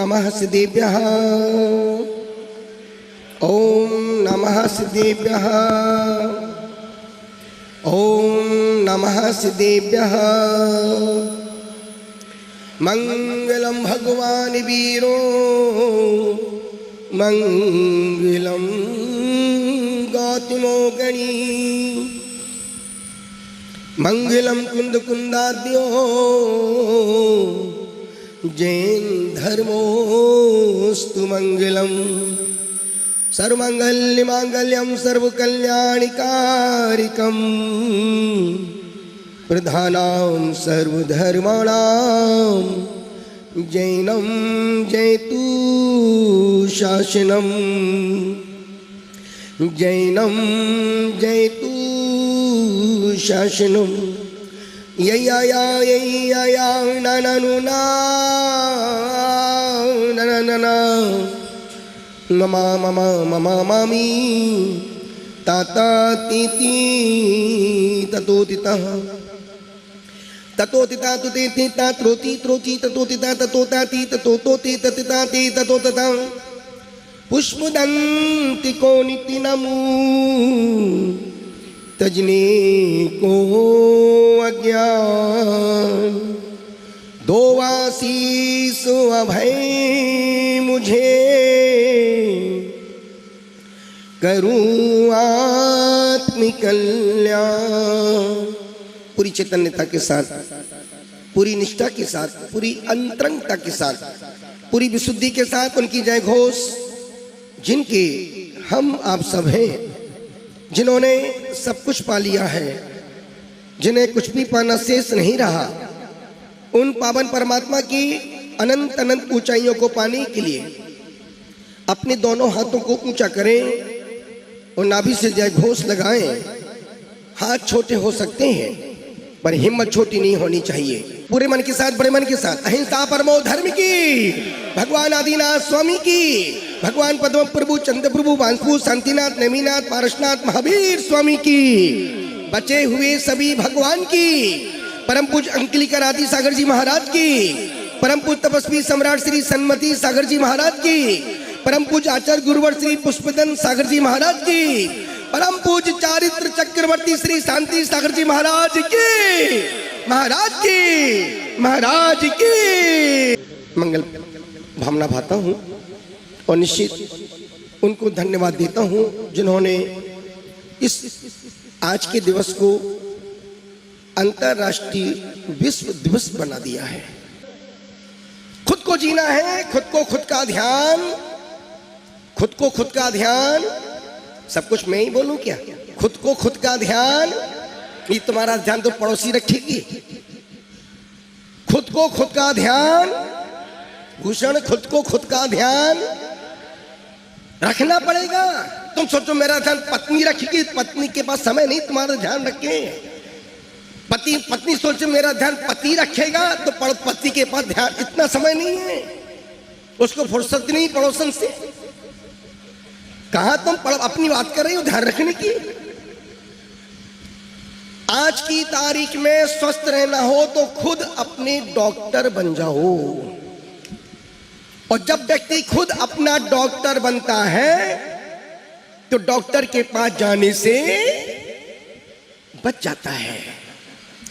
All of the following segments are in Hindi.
नमः सिद्धेभ्यः। ओम नमः सिद्धेभ्यः। ओम नमः सिद्धेभ्यः। मंगलम भगवान वीरो मंगलम गौतमो गणी मंगलम कुंद कुंदाद्यो जैन धर्मोस्तु मंगलम सर्वमंगल्य मांगल्यम सर्वकल्याणिकारिकम प्रधानां सर्वधर्माणां जैनम जयतु शासनम जैनम जयतु शासनम यया नननुना नननना ममा ममा ममा मामी ताता तीती ततोतितः ततोतिता तुतेति तात्रोति त्रोति ततोतिता ततोताति ततोतोति ततिताति ततोतता पुष्पदंति को निति नमो तजने को अज्ञान दो आशीष अभय मुझे करूं आत्मिक कल्याण। पूरी चैतन्यता के साथ, पूरी निष्ठा के साथ, पूरी अंतरंगता के साथ, पूरी विशुद्धि के साथ उनकी जय घोष। जिनके हम आप सब हैं, जिन्होंने सब कुछ पा लिया है, जिन्हें कुछ भी पाना शेष नहीं रहा, उन पावन परमात्मा की अनंत अनंत ऊंचाइयों को पाने के लिए अपने दोनों हाथों को ऊंचा करें और नाभि से जय घोष लगाएं। हाथ छोटे हो सकते हैं पर हिम्मत छोटी नहीं होनी चाहिए। पूरे मन के साथ, बड़े मन के साथ, अहिंसा परमो धर्म की, भगवान आदिनाथ स्वामी की, भगवान पद्म प्रभु, चंद्र प्रभु, बांसपू, शांतिनाथ, नेमीनाथ, पारसनाथ, महावीर स्वामी की, बचे हुए सभी भगवान की, परम पूज्य अंकलिका राधी सागर जी महाराज की, परम पूज्य तपस्वी सम्राट श्री सन्मति सागर जी महाराज की, परम पूज्य आचार्य गुरुवर श्री पुष्पदन सागर जी महाराज की, परम पूज्य चारित्र चक्रवर्ती श्री शांति सागर जी महाराज की, महाराज की, महाराज की मंगल भावना भाता हूँ और निश्चित उनको धन्यवाद देता हूँ जिन्होंने इस आज के दिवस को अंतर्राष्ट्रीय विश्व दिवस बना दिया है। खुद को जीना है, खुद को खुद का ध्यान, खुद को खुद का ध्यान। सब कुछ मैं ही बोलूं क्या? खुद को खुद का ध्यान। ये तुम्हारा ध्यान तो पड़ोसी रखेगी। खुद को खुद का ध्यान भूषण, खुद को खुद का ध्यान रखना पड़ेगा। तुम सोचो मेरा ध्यान पत्नी रखेगी, पत्नी के पास समय नहीं तुम्हारा ध्यान रखे। पत्नी सोचे मेरा ध्यान पति रखेगा तो पति के पास ध्यान इतना समय नहीं है, उसको फुर्सत नहीं पड़ोसन से। कहा तुम अपनी बात कर रही हो ध्यान रखने की। आज की तारीख में स्वस्थ रहना हो तो खुद अपने डॉक्टर बन जाओ। और जब व्यक्ति खुद अपना डॉक्टर बनता है तो डॉक्टर के पास जाने से बच जाता है।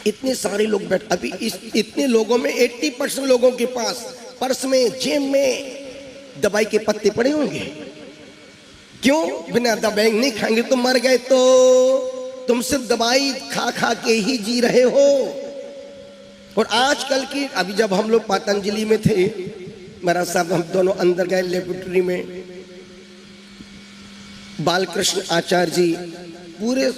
इतने सारे लोग अभी इतने लोगों में 80% लोगों के पास पर्स में, जेब में दवाई के पत्ते पड़े होंगे। क्यों? बिना दवाई नहीं खाएंगे तो मर गए। तो तुम सिर्फ दवाई खा खा के ही जी रहे हो। और आजकल की, अभी जब हम लोग पतंजलि में थे, महाराज साहब हम दोनों अंदर गए लेबोरेटरी में, बालकृष्ण आचार्य जी पूरे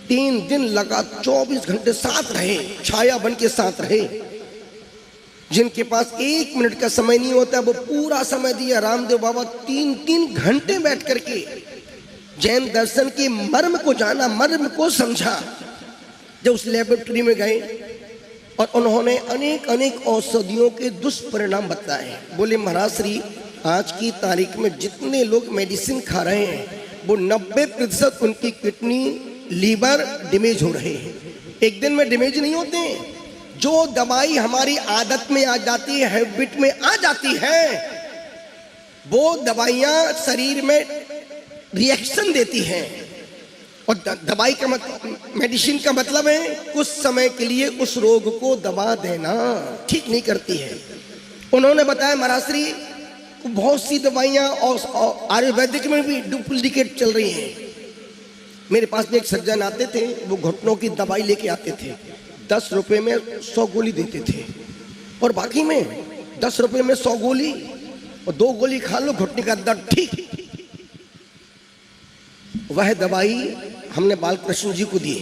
3 दिन लगा 24 घंटे साथ रहे, छाया बन के साथ रहे। जिनके पास 1 मिनट का समय नहीं होता वो पूरा समय दिया। रामदेव बाबा 3 घंटे बैठ करके जैन दर्शन के मर्म को जाना, मर्म को समझा। जब उस लेबोरेटरी में गए और उन्होंने अनेक अनेक औषधियों के दुष्परिणाम बताए। बोले महाराज श्री, आज की तारीख में जितने लोग मेडिसिन खा रहे हैं वो 90% उनकी किडनी, लीवर डैमेज हो रहे हैं। एक दिन में डैमेज नहीं होते, जो दवाई हमारी आदत में आ जाती है, हैबिट में आ जाती है, वो दवाइयाँ शरीर में रिएक्शन देती हैं। और दवाई का मतलब, मेडिसिन का मतलब है कुछ समय के लिए उस रोग को दबा देना, ठीक नहीं करती है। उन्होंने बताया महाराज श्री बहुत सी दवाइयाँ और आयुर्वेदिक में भी डुप्लीकेट चल रही हैं। मेरे पास भी एक सज्जन आते थे, वो घुटनों की दवाई लेके आते थे, 10 रुपए में 100 गोली देते थे, और बाकी में 10 रुपए में 100 गोली, और 2 गोली खा लो घुटने का दर्द ठीक। वह दवाई हमने बालकृष्ण जी को दी।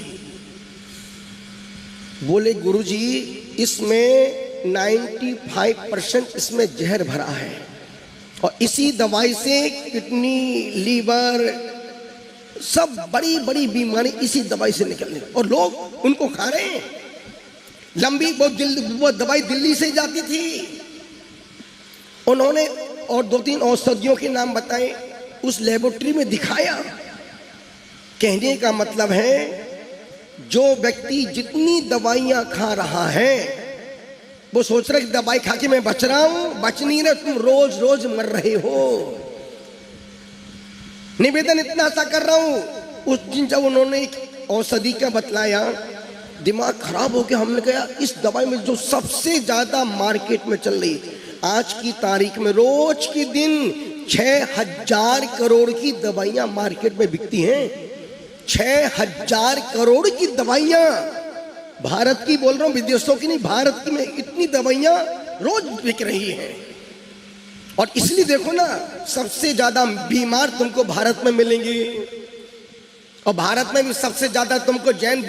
बोले गुरुजी इसमें 95% इसमें जहर भरा है, और इसी दवाई से किडनी, लीवर, सब बड़ी बड़ी बीमारी इसी दवाई से निकलने, और लोग उनको खा रहे हैं। लंबी वो दवाई दिल्ली से जाती थी। उन्होंने और 2-3 औषधियों के नाम बताए, उस लेबोरेटरी में दिखाया। कहने का मतलब है जो व्यक्ति जितनी दवाइयां खा रहा है, वो सोच रहा है कि दवाई खा के मैं बच रहा हूं, बच नहीं रहे, तुम रोज रोज मर रहे हो। निवेदन इतना सा कर रहा हूं। उस दिन जब उन्होंने औषधि का बतलाया, दिमाग खराब हो गया। हमने कहा इस दवाई में जो सबसे ज्यादा मार्केट में चल रही, आज की तारीख में रोज के दिन 6000 करोड़ की दवाइयां मार्केट में बिकती हैं। 6000 करोड़ की दवाइयां, भारत की बोल रहा हूं, विदेशों की नहीं, भारत की में इतनी दवाइयां रोज बिक रही हैं। और इसलिए देखो ना, सबसे ज्यादा बीमार तुमको भारत में मिलेंगे, और भारत में भी सबसे ज्यादा तुमको जैन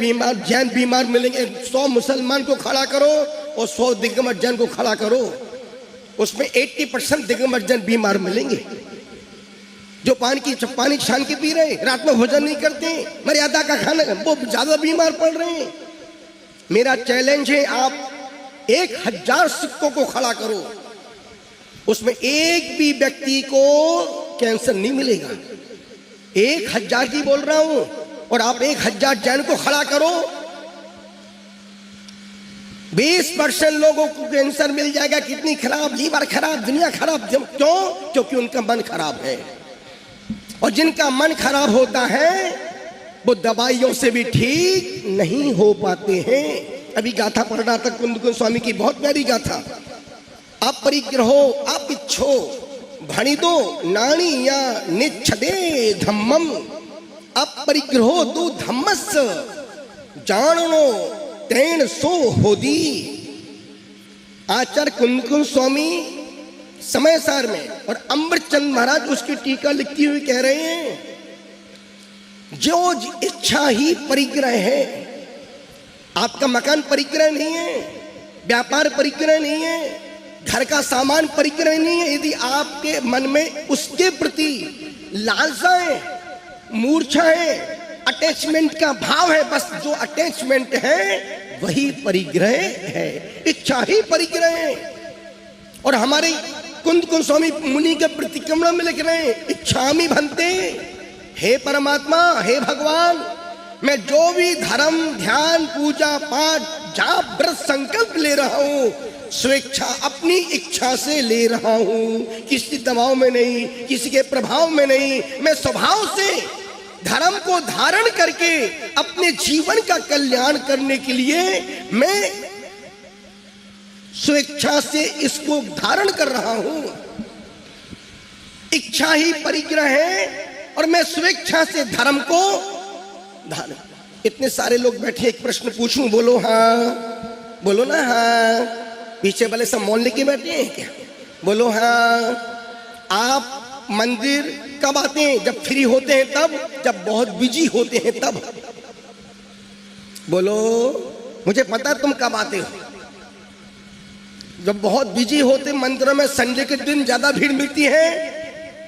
बीमार मिलेंगे। 100 मुसलमान को खड़ा करो और 100 दिगंबर जैन को खड़ा करो, उसमें 80% दिगंबर जैन बीमार मिलेंगे, जो पानी छान के पी रहे, रात में भोजन नहीं करते, मर्यादा का खाना, वो ज्यादा बीमार पड़ रहे हैं। मेरा चैलेंज है, आप 1000 सिक्कों को खड़ा करो, उसमें एक भी व्यक्ति को कैंसर नहीं मिलेगा। 1000 की बोल रहा हूं, और आप 1000 जैन को खड़ा करो, 20% लोगों को कैंसर मिल जाएगा। कितनी खराब, लीवर खराब, दुनिया खराब। क्यों? क्योंकि उनका मन खराब है, और जिनका मन खराब होता है वो दवाइयों से भी ठीक नहीं हो पाते हैं। अभी गाथा पढ़ रहा था कुंदकुंद स्वामी की, बहुत प्यारी गाथा। अपरिग्रहो अपिच्छो भणिदो नाणीया निच्छदे धम्मम, अपरिग्रहो दो धम्मस जानो तेन सो होदी। आचार्य कुंदकुंद स्वामी समय सार में, और अमृतचंद महाराज उसकी टीका लिखती हुई कह रहे हैं, जो इच्छा ही परिग्रह है। आपका मकान परिग्रह नहीं है, व्यापार परिग्रह नहीं है, घर का सामान परिग्रह नहीं है। यदि आपके मन में उसके प्रति लालसा है, मूर्छा है, अटैचमेंट का भाव है, बस जो अटैचमेंट है वही परिग्रह है, इच्छा ही परिग्रह है। और हमारे कुंदकुंद स्वामी मुनि के प्रतिक्रमण में लिख रहे हैं, इच्छामि भन्ते, हे परमात्मा, हे भगवान, मैं जो भी धर्म, ध्यान, पूजा पाठ, जाप, व्रत, संकल्प ले रहा हूं, स्वेच्छा, अपनी इच्छा से ले रहा हूं, किसी दबाव में नहीं, किसी के प्रभाव में नहीं। मैं स्वभाव से धर्म को धारण करके अपने जीवन का कल्याण करने के लिए मैं स्वेच्छा से इसको धारण कर रहा हूं। इच्छा ही परिग्रह है, और मैं स्वेच्छा से धर्म को धारण। इतने सारे लोग बैठे, एक प्रश्न पूछूं, बोलो हाँ, बोलो ना हाँ। पीछे वाले सब मौन लेके बैठे हैं क्या? बोलो हाँ। आप मंदिर कब आते हैं? जब फ्री होते हैं तब, जब बहुत बिजी होते हैं तब। बोलो, मुझे पता तुम कब आते हो। जब बहुत बिजी होते मंदिरों में, संडे के दिन ज्यादा भीड़ मिलती है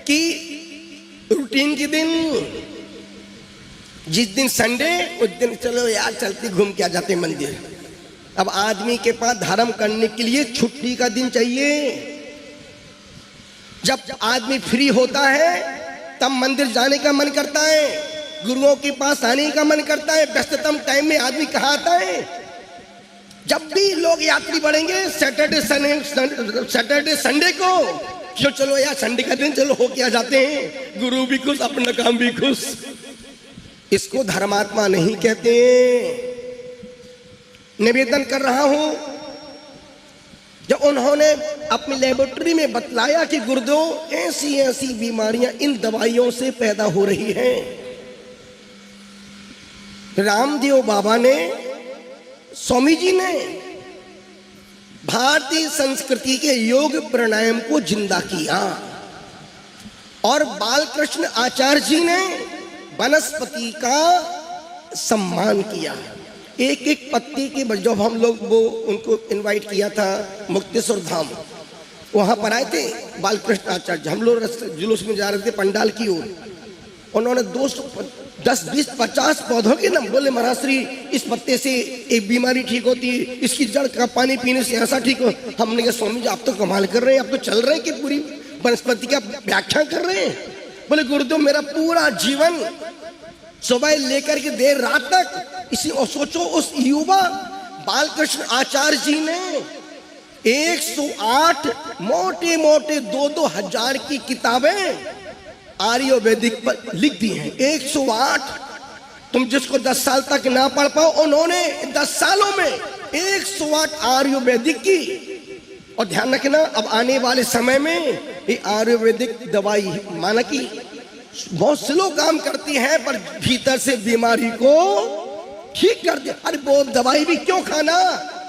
कि रूटीन के दिन? जिस दिन संडे, उस दिन चलो यार चलते घूम के आ जाते मंदिर। अब आदमी के पास धर्म करने के लिए छुट्टी का दिन चाहिए। जब आदमी फ्री होता है तब मंदिर जाने का मन करता है, गुरुओं के पास आने का मन करता है। व्यस्ततम टाइम में आदमी कहाँ आता है? जब भी लोग यात्री बढ़ेंगे सैटरडे संडे को चलो यार संडे का दिन चलो होके आ जाते हैं, गुरु भी खुश अपना काम भी खुश। इसको धर्मात्मा नहीं कहते। निवेदन कर रहा हूं, जब उन्होंने अपनी लेबोरेटरी में बतलाया कि गुरुदेव ऐसी ऐसी बीमारियां इन दवाइयों से पैदा हो रही हैं, रामदेव बाबा ने, स्वामी जी ने भारतीय संस्कृति के योग प्राणायाम को जिंदा किया और बालकृष्ण आचार्य जी ने वनस्पति का सम्मान किया। एक एक पत्ती के, जब हम लोग वो उनको इनवाइट किया था मुक्तेश्वर धाम, वहां पर आए थे बालकृष्ण आचार्य, हम लोग जुलूस में जा रहे थे पंडाल की ओर, उन्होंने 10, 20, 50 पौधों के नाम बोले, महाराज श्री इस पत्ते से एक बीमारी ठीक होती है, इसकी जड़ का पानी पीने से ऐसा ठीक हो। हमने कहा स्वामी जी आप तो कमाल कर रहे हैं, आप तो चल रहे हैं कि पूरी वनस्पति का व्याख्या कर रहे हैं। बोले गुरुदेव मेरा पूरा जीवन सुबह लेकर के देर रात तक इसी, और सोचो उस युवा बालकृष्ण आचार्य जी ने 108 मोटे मोटे 2-2 हजार की किताबें आयुर्वेदिक पर लिख दी हैं। 108, तुम जिसको 10 साल तक ना पढ़ पाओ, उन्होंने 10 सालों में 108 आयुर्वेदिक की। और ध्यान रखना अब आने वाले समय में ये आयुर्वेदिक दवाई माना कि बहुत स्लो काम करती है पर भीतर से बीमारी को ठीक कर दे। अरे वो दवाई भी क्यों खाना,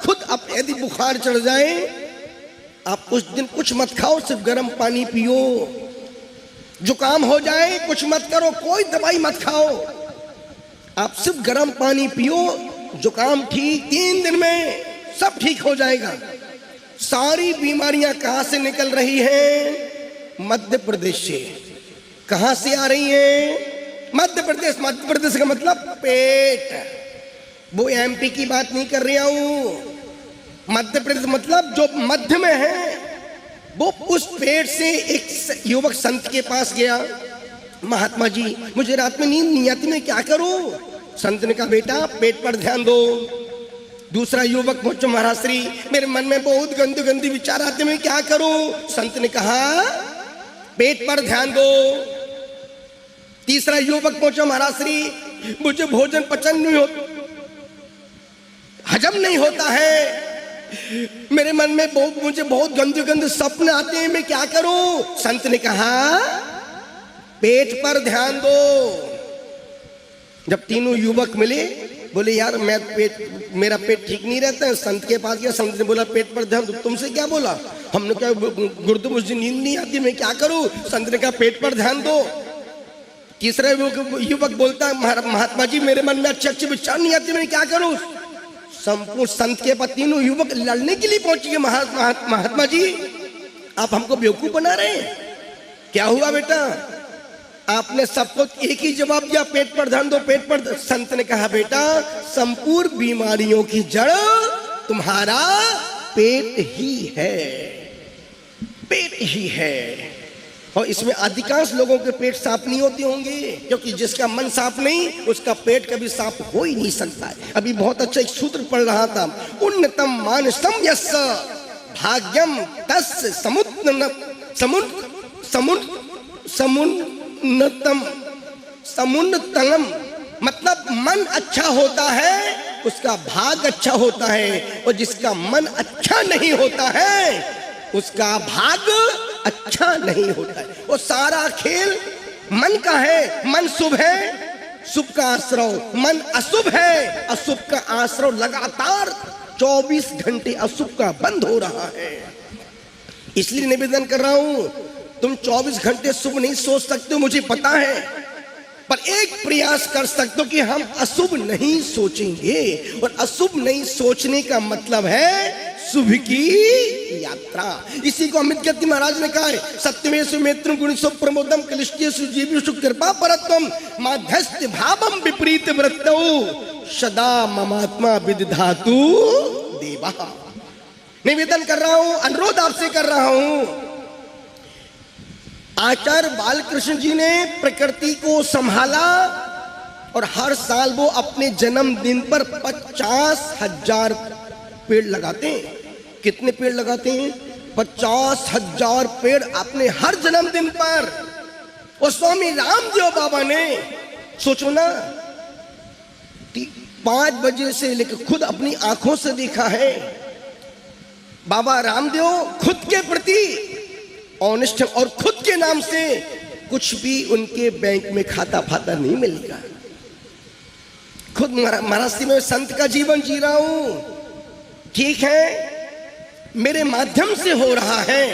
खुद अब यदि बुखार चढ़ जाए, आप कुछ दिन कुछ मत खाओ, सिर्फ गर्म पानी पियो। जुकाम हो जाए कुछ मत करो, कोई दवाई मत खाओ, आप सिर्फ गर्म पानी पियो, जुकाम ठीक, 3 दिन में सब ठीक हो जाएगा। सारी बीमारियां कहां से निकल रही हैं? मध्य प्रदेश से। कहां से आ रही हैं? मध्य प्रदेश। मध्य प्रदेश का मतलब पेट, वो एमपी की बात नहीं कर रहा हूं। मध्य प्रदेश मतलब जो मध्य में है, वो उस पेट से एक युवक संत के पास गया, महात्मा जी मुझे रात में नींद नहीं आती, मैं क्या करूं? संत ने कहा बेटा पेट पर ध्यान दो। दूसरा युवक पूछो महाराज श्री मेरे मन में बहुत गंदे गंदे विचार आते, मैं क्या करूं? संत ने कहा पेट पर ध्यान दो। तीसरा युवक पूछो महाराज श्री मुझे भोजन पचन नहीं होता, हजम नहीं होता है, मेरे मन में मुझे बहुत गंदे गंदे सपने आते हैं, मैं क्या करूं? संत ने कहा पेट पर ध्यान दो। जब तीनों युवक मिले, बोले यार मेरा पेट ठीक नहीं रहता है, संत के पास गया, संत ने बोला पेट पर ध्यान दो। तुमसे क्या बोला? हमने कहा गुरुदेव मुझे नींद नहीं आती, मैं क्या करूं? संत ने कहा पेट पर ध्यान दो। तीसरा युवक बोलता महात्मा जी मेरे मन में अच्छे अच्छे विचार नहीं आते, मैं क्या करूं? संपूर्ण संत के पास तीनों युवक लड़ने के लिए पहुंच गए। महात्मा जी आप हमको बेवकूफ बना रहे हैं, क्या हुआ बेटा? आपने सबको एक ही जवाब दिया पेट पर ध्यान दो, पेट पर। संत ने कहा बेटा संपूर्ण बीमारियों की जड़ तुम्हारा पेट ही है, पेट ही है। और इसमें अधिकांश लोगों के पेट साफ नहीं होते होंगे, क्योंकि जिसका मन साफ नहीं उसका पेट कभी साफ हो ही नहीं सकता है। अभी बहुत अच्छा एक सूत्र पढ़ रहा था, उन्नतम मानसम यस्य भाग्यम तस्य समुन्नतम, मतलब मन अच्छा होता है उसका भाग अच्छा होता है, और जिसका मन अच्छा नहीं होता है उसका भाग अच्छा नहीं होता है। वो सारा खेल मन का है। मन शुभ है, शुभ का आश्रव, मन अशुभ है, अशुभ का आश्रव। लगातार 24 घंटे अशुभ का बंद हो रहा है। इसलिए निवेदन कर रहा हूं, तुम 24 घंटे शुभ नहीं सोच सकते हो, मुझे पता है, पर एक प्रयास कर सकते हो कि हम अशुभ नहीं सोचेंगे। और अशुभ नहीं सोचने का मतलब है शुभ की यात्रा। इसी को अमित गति महाराज ने कहा है, सत्यमेषु मेत्रम गुणेषु प्रमोदम कलिष्टेषु जीवेषु कृपा परत्वम माध्यस्थ भावम विपरीत वृत्तौ सदा ममात्मा विदधातु देवा। निवेदन कर रहा हूं, अनुरोध आपसे कर रहा हूं, आचार्य बालकृष्ण जी ने प्रकृति को संभाला और हर साल वो अपने जन्मदिन पर 50,000 पेड़ लगाते हैं। कितने पेड़ लगाते हैं? 50,000 पेड़ अपने हर जन्मदिन पर। और स्वामी रामदेव बाबा ने, सोचो ना, 5 बजे से लेकर खुद अपनी आंखों से देखा है। बाबा रामदेव खुद के प्रति ऑनेस्ट और खुद के नाम से कुछ भी उनके बैंक में खाता फाता नहीं मिलेगा। खुद महाराष्ट्र में संत का जीवन जी रहा हूं। ठीक है, मेरे माध्यम से हो रहा है।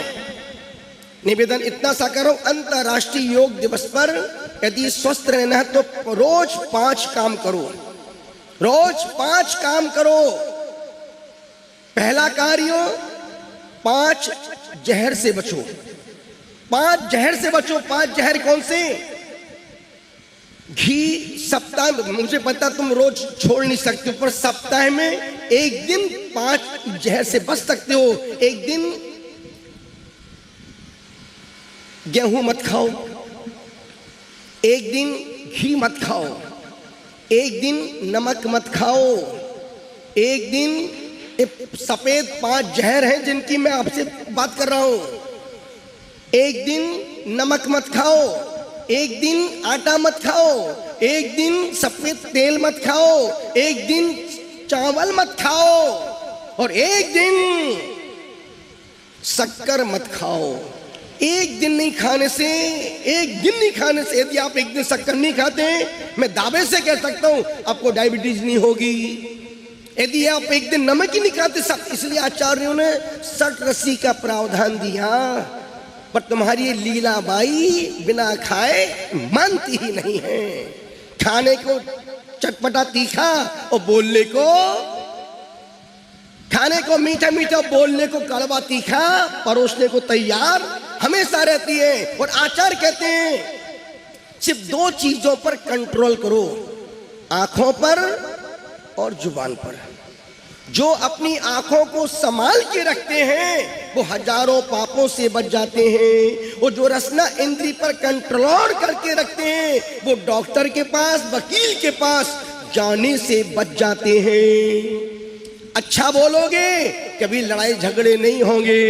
निवेदन इतना सा करो, अंतर्राष्ट्रीय योग दिवस पर यदि स्वस्थ रहना है तो रोज 5 काम करो। रोज 5 काम करो। पहला कार्य, 5 जहर से बचो। 5 जहर से बचो। 5 जहर कौन से? घी सप्ताह, मुझे पता तुम रोज छोड़ नहीं सकते हो, पर सप्ताह में एक दिन 5 जहर से बच सकते हो। एक दिन गेहूं मत खाओ, एक दिन घी मत खाओ, एक दिन नमक मत खाओ, एक दिन सफेद 5 जहर हैं जिनकी मैं आपसे बात कर रहा हूं। एक दिन नमक मत खाओ, एक दिन आटा मत खाओ, एक दिन सफेद तेल मत खाओ, एक दिन चावल मत खाओ, और एक दिन शक्कर मत खाओ। एक दिन नहीं खाने से, एक दिन नहीं खाने से, यदि आप एक दिन शक्कर नहीं खाते, मैं दावे से कह सकता हूं आपको डायबिटीज नहीं होगी। यदि आप एक दिन नमक ही नहीं खाते, सब, इसलिए आचार्यों ने 60 रस्सी का प्रावधान दिया। पर तुम्हारी लीलाबाई बिना खाए मानती ही नहीं है। खाने को चटपटा तीखा और बोलने को, खाने को मीठा मीठा, बोलने को कड़वा तीखा, परोसने को तैयार हमेशा रहती है। और आचार्य कहते हैं सिर्फ 2 चीजों पर कंट्रोल करो, आंखों पर और जुबान पर। जो अपनी आंखों को संभाल के रखते हैं वो हजारों पापों से बच जाते हैं। वो जो रसना इंद्री पर कंट्रोल करके रखते हैं वो डॉक्टर के पास, वकील के पास जाने से बच जाते हैं। अच्छा बोलोगे, कभी लड़ाई झगड़े नहीं होंगे।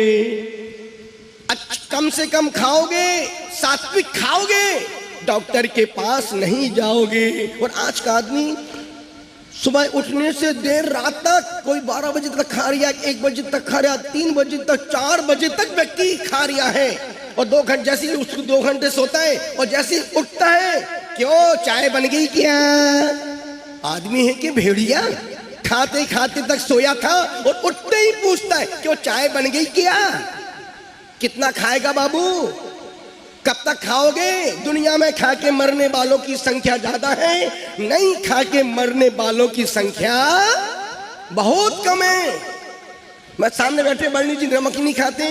कम से कम खाओगे, सात्विक खाओगे, डॉक्टर के पास नहीं जाओगे। और आज का आदमी सुबह उठने से देर रात तक, कोई 12 बजे तक खा रहा है, 1 बजे तक खा रहा है, 3 बजे तक, 4 बजे तक व्यक्ति खा रहा है। और 2 घंटे, जैसे ही उसको 2 घंटे सोता है और जैसे ही उठता है, क्यों चाय बन गई क्या? आदमी है कि भेड़िया? खाते खाते तक सोया था और उठते ही पूछता है क्यों चाय बन गई क्या? कितना खाएगा बाबू? कब तक खाओगे? दुनिया में खा के मरने वालों की संख्या ज्यादा है, नहीं खा के मरने वालों की संख्या बहुत कम है। मैं सामने बैठे बड़नी जी नमक नहीं खाते,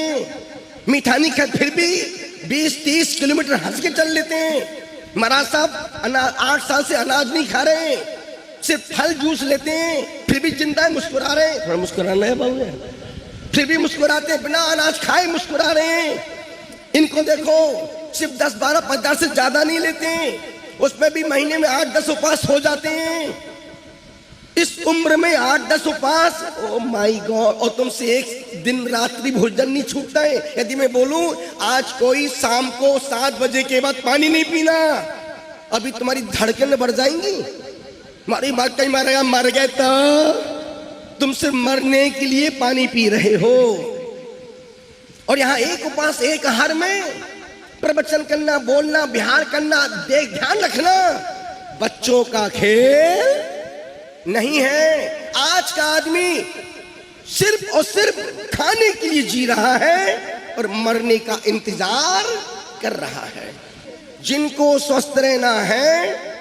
मीठा नहीं खाते, फिर भी 20-30 किलोमीटर हंस के चल लेते हैं। महाराज साहब 8 साल से अनाज नहीं खा रहे, सिर्फ फल जूस लेते हैं, फिर भी जिंदा मुस्कुरा रहे हैं। थोड़ा मुस्कुराना है बाबू, फिर भी मुस्कुराते हैं, बिना अनाज खाए मुस्कुरा रहे हैं। इनको देखो, सिर्फ 10, 12, 15 से ज्यादा नहीं लेते हैं, उसमें भी महीने में 8-10 उपवास हो जाते हैं। इस उम्र में 8-10 उपवास, ओ माय गॉड! और तुमसे एक दिन रात्रि भोजन नहीं छूटता है। यदि मैं बोलूं आज कोई शाम को 7 बजे के बाद पानी नहीं पीना, अभी तुम्हारी धड़कन बढ़ जाएंगी। हमारी बात कहीं मारेगा, मर गए तो तुमसे मरने के लिए पानी पी रहे हो। और यहाँ एक उपवास, एक आहार में प्रवचन करना, बोलना, बिहार करना, ध्यान रखना, बच्चों का खेल नहीं है। आज का आदमी सिर्फ और सिर्फ खाने के लिए जी रहा है और मरने का इंतजार कर रहा है। जिनको स्वस्थ रहना है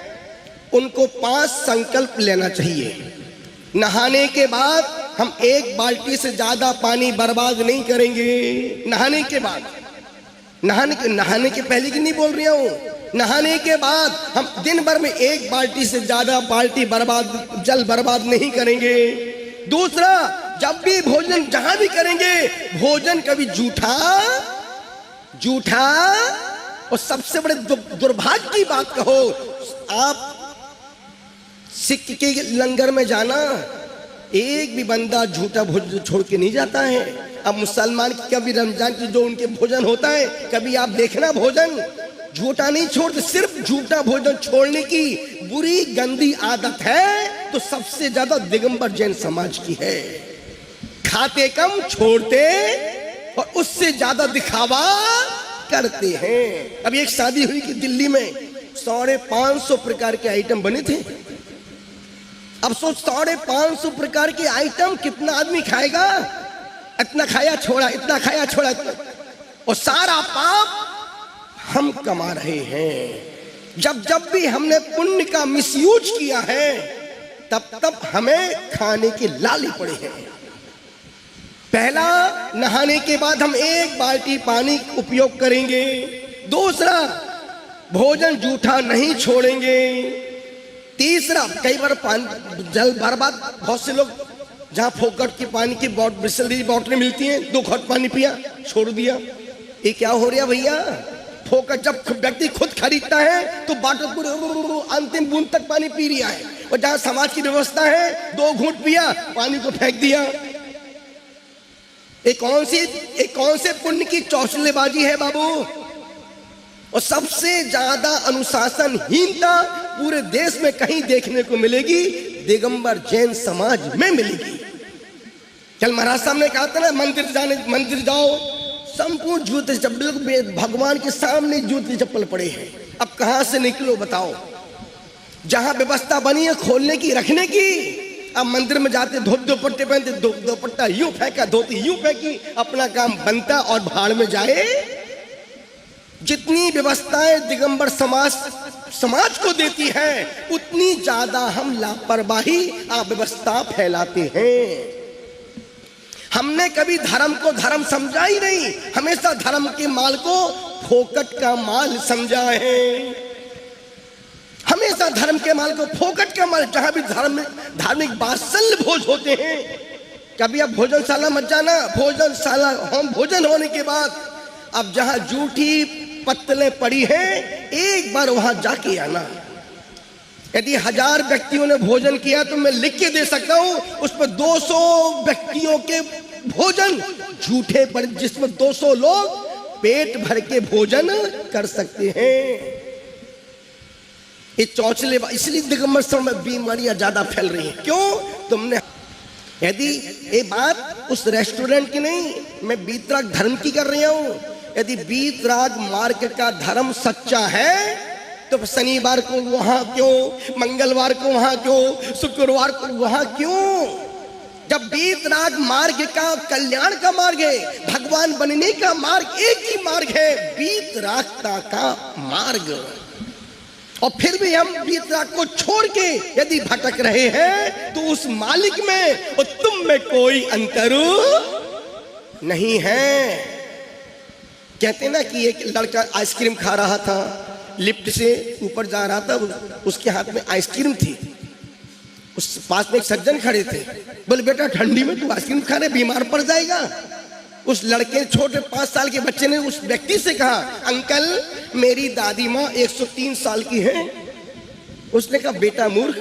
उनको 5 संकल्प लेना चाहिए। नहाने के बाद हम 1 बाल्टी से ज्यादा पानी बर्बाद नहीं करेंगे। नहाने के बाद, नहाने के पहले की नहीं बोल रही हूं, नहाने के बाद हम दिन भर में 1 बाल्टी से ज्यादा जल बर्बाद नहीं करेंगे। दूसरा, जब भी भोजन जहां भी करेंगे, भोजन कभी जूठा और सबसे बड़े दुर्भाग्य की बात कहो, आप सिख के लंगर में जाना, एक भी बंदा झूठा भोजन छोड़ के नहीं जाता है। अब मुसलमान की कभी रमजान की जो उनके भोजन होता है, कभी आप देखना भोजन झूठा नहीं छोड़ते। सिर्फ झूठा भोजन छोड़ने की बुरी गंदी आदत है तो सबसे ज्यादा दिगंबर जैन समाज की है। खाते कम छोड़ते और उससे ज्यादा दिखावा करते हैं। अभी एक शादी हुई कि दिल्ली में 550 प्रकार के आइटम बने थे। अब सोच 550 प्रकार के आइटम कितना आदमी खाएगा? इतना खाया छोड़ा, इतना खाया छोड़ा, और सारा पाप हम कमा रहे हैं। जब जब भी हमने पुण्य का मिसयूज किया है तब तब हमें खाने के लाले पड़े हैं। पहला, नहाने के बाद हम 1 बाल्टी पानी उपयोग करेंगे। दूसरा, भोजन जूठा नहीं छोड़ेंगे। तीसरा, कई बार पानी जल बर्बाद, बहुत से लोग जहां फोकट की पानी की बिसलरी बोतलें मिलती हैं, 2 घोट पानी पिया छोड़ दिया। ये क्या हो रहा भैया? फोकट जब व्यक्ति खुद खरीदता है तो बाटल पूरे अंतिम बूंद तक पानी पी रहा है, और जहां समाज की व्यवस्था है 2 घूंट पिया, पानी को फेंक दिया। एक कौन से पुण्य की चौचलेबाजी है बाबू? और सबसे ज्यादा अनुशासनहीनता पूरे देश में कहीं देखने को मिलेगी, दिगंबर जैन समाज में मिलेगी। कल महाराज साहब ने कहा था ना, मंदिर जाओ, संपूर्ण जूते चप्पल, भगवान के सामने जूते चप्पल पड़े हैं। अब कहां से निकलो बताओ? जहां व्यवस्था बनी है खोलने की, रखने की, अब मंदिर में जाते दुपट्टे पहनते, दुपट्टा यूं फेंका, धोती यूं फेंकी, अपना काम बनता और भाड़ में जाए। जितनी व्यवस्थाएं दिगंबर समाज को देती है, उतनी ज्यादा हम लापरवाही अव्यवस्था फैलाते हैं। हमने कभी धर्म को धर्म समझा ही नहीं, हमेशा धर्म के माल को फोकट का माल समझा है। हमेशा धर्म के माल को फोकट का माल, जहां भी धार्मिक वात्सल्य भोज होते हैं, कभी आप भोजनशाला मत जाना। भोजनशाला होम भोजन होने के बाद अब जहां जूठी पत्तलें पड़ी हैं, एक बार वहां जाके आना। यदि 1000 व्यक्तियों ने भोजन किया तो मैं लिख के दे सकता हूं, उसमें 200 व्यक्तियों के भोजन झूठे पर, जिसमें 200 लोग पेट भर के भोजन कर सकते हैं। ये चौचले, इसलिए दिगंबर समाज में बीमारियां ज्यादा फैल रही हैं। क्यों? तुमने, यदि ये बात उस रेस्टोरेंट की नहीं, मैं बीतराग धर्म की कर रही हूं। यदि बीतराग मार्ग का धर्म सच्चा है तो शनिवार को वहां क्यों, मंगलवार को वहां क्यों, शुक्रवार को वहां क्यों? जब बीतराग मार्ग का कल्याण का मार्ग है, भगवान बनने का मार्ग एक ही मार्ग है, बीतरागता का मार्ग। और फिर भी हम बीतराग को छोड़ के यदि भटक रहे हैं तो उस मालिक में और तुम में कोई अंतर नहीं है। कहते ना कि एक लड़का आइसक्रीम खा रहा था, लिफ्ट से ऊपर जा रहा था, उसके हाथ में आइसक्रीम थी। उस पास में एक सज्जन खड़े थे, बोले बेटा ठंडी में तू आइसक्रीम खा रहे, बीमार पड़ जाएगा। उस लड़के, छोटे 5 साल के बच्चे ने उस व्यक्ति से कहा, अंकल मेरी दादी माँ 103 साल की है। उसने कहा बेटा मूर्ख,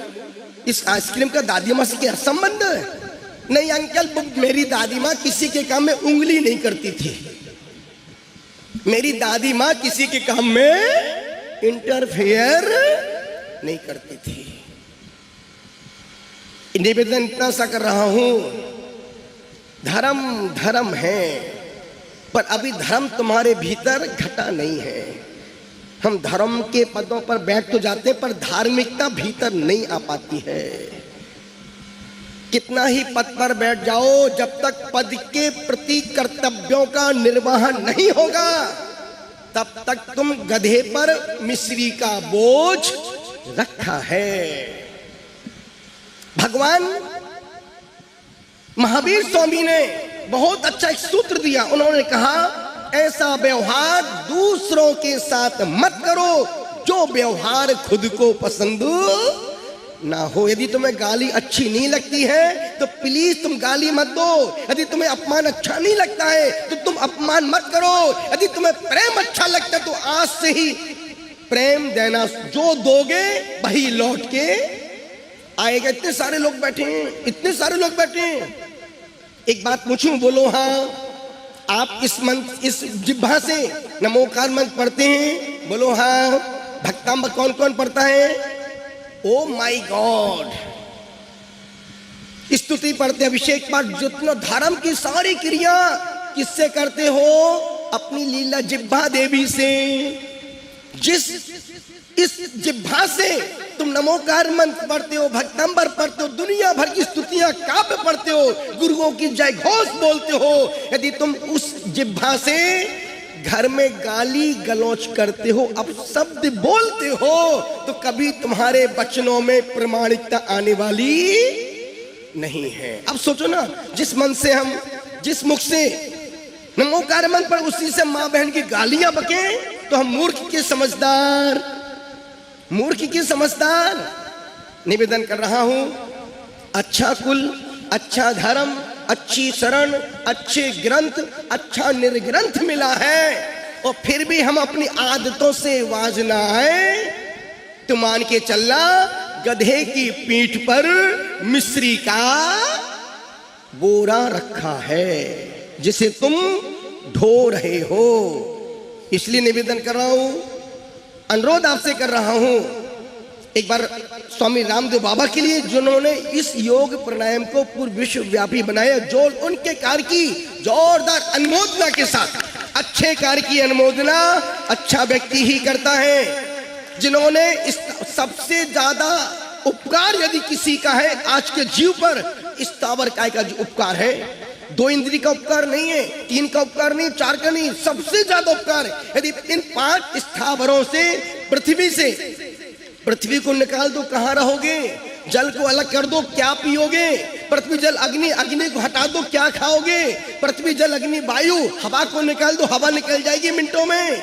इस आइसक्रीम का दादी माँ से क्या संबंध है? नहीं अंकल, मेरी दादी माँ किसी के काम में उंगली नहीं करती थी, मेरी दादी माँ किसी के काम में इंटरफेयर नहीं करती थी। निवेदन इतना सा कर रहा हूं, धर्म धर्म है, पर अभी धर्म तुम्हारे भीतर घटा नहीं है। हम धर्म के पदों पर बैठ तो जाते हैं, पर धार्मिकता भीतर नहीं आ पाती है। कितना ही पद पर बैठ जाओ, जब तक पद के प्रति कर्तव्यों का निर्वहन नहीं होगा, तब तक तुम गधे पर मिश्री का बोझ रखा है। भगवान महावीर स्वामी ने बहुत अच्छा एक सूत्र दिया। उन्होंने कहा, ऐसा व्यवहार दूसरों के साथ मत करो जो व्यवहार खुद को पसंद ना हो। यदि तुम्हें गाली अच्छी नहीं लगती है तो प्लीज तुम गाली मत दो। यदि तुम्हें अपमान अच्छा नहीं लगता है तो तुम अपमान मत करो। यदि तुम्हें प्रेम अच्छा लगता है तो आज से ही प्रेम देना, जो दोगे वही लौट के आएगा। इतने सारे लोग बैठे हैं, इतने सारे लोग बैठे हैं। एक बात पूछूं, बोलो हाँ। आप इस जिह्वा से नमोकार मंत्र पढ़ते हैं? बोलो हाँ। भक्तांबर कौन कौन पढ़ता है? ओ माय गॉड, स्तुति पढ़ते, अभिषेक पाठ, जितना धर्म की सारी क्रिया किससे करते हो? अपनी लीला जिह्वा देवी से। जिस इस जिह्वा से तुम नमोकार मंत्र पढ़ते हो, भक्तंबर पढ़ते हो, दुनिया भर की स्तुतियां काव्य पढ़ते हो, गुरुओं की जय घोष बोलते हो, यदि तुम उस जिह्वा से घर में गाली गलौच करते हो, अपशब्द बोलते हो, तो कभी तुम्हारे वचनों में प्रमाणिकता आने वाली नहीं है। अब सोचो ना, जिस मन से हम, जिस मुख से नमोकार मंत्र पर उसी से माँ बहन की गालियां बके, तो हम मूर्ख के समझदार, मूर्ख की समझदार। निवेदन कर रहा हूं, अच्छा कुल, अच्छा धर्म, अच्छी शरण, अच्छे ग्रंथ, अच्छा निर्ग्रंथ मिला है, और फिर भी हम अपनी आदतों से वाज ना आए तो मान के चलना, गधे की पीठ पर मिस्री का बोरा रखा है जिसे तुम ढो रहे हो। इसलिए निवेदन कर रहा हूं, अनुरोध आपसे कर रहा हूं, एक बार स्वामी रामदेव बाबा के लिए, जिन्होंने इस योग प्राणायाम को पूर्ण विश्वव्यापी बनाया, जो उनके कार्य की जोरदार अनुमोदना के साथ, अच्छे कार्य की अनुमोदना अच्छा व्यक्ति ही करता है। जिन्होंने इस सबसे ज्यादा उपकार यदि किसी का है आज के जीव पर, स्थावर काय का जो उपकार है, 2 इंद्री का उपकार नहीं है, 3 का उपकार नहीं, 4 का नहीं, सबसे ज्यादा उपकार है। यदि इन 5 स्थावरों से, पृथ्वी को निकाल दो, कहां रहोगे? जल को अलग कर दो, क्या पियोगे? पृथ्वी जल अग्नि, अग्नि को हटा दो, क्या खाओगे? पृथ्वी जल अग्नि वायु, हवा को निकाल दो, हवा निकल जाएगी मिनटों में।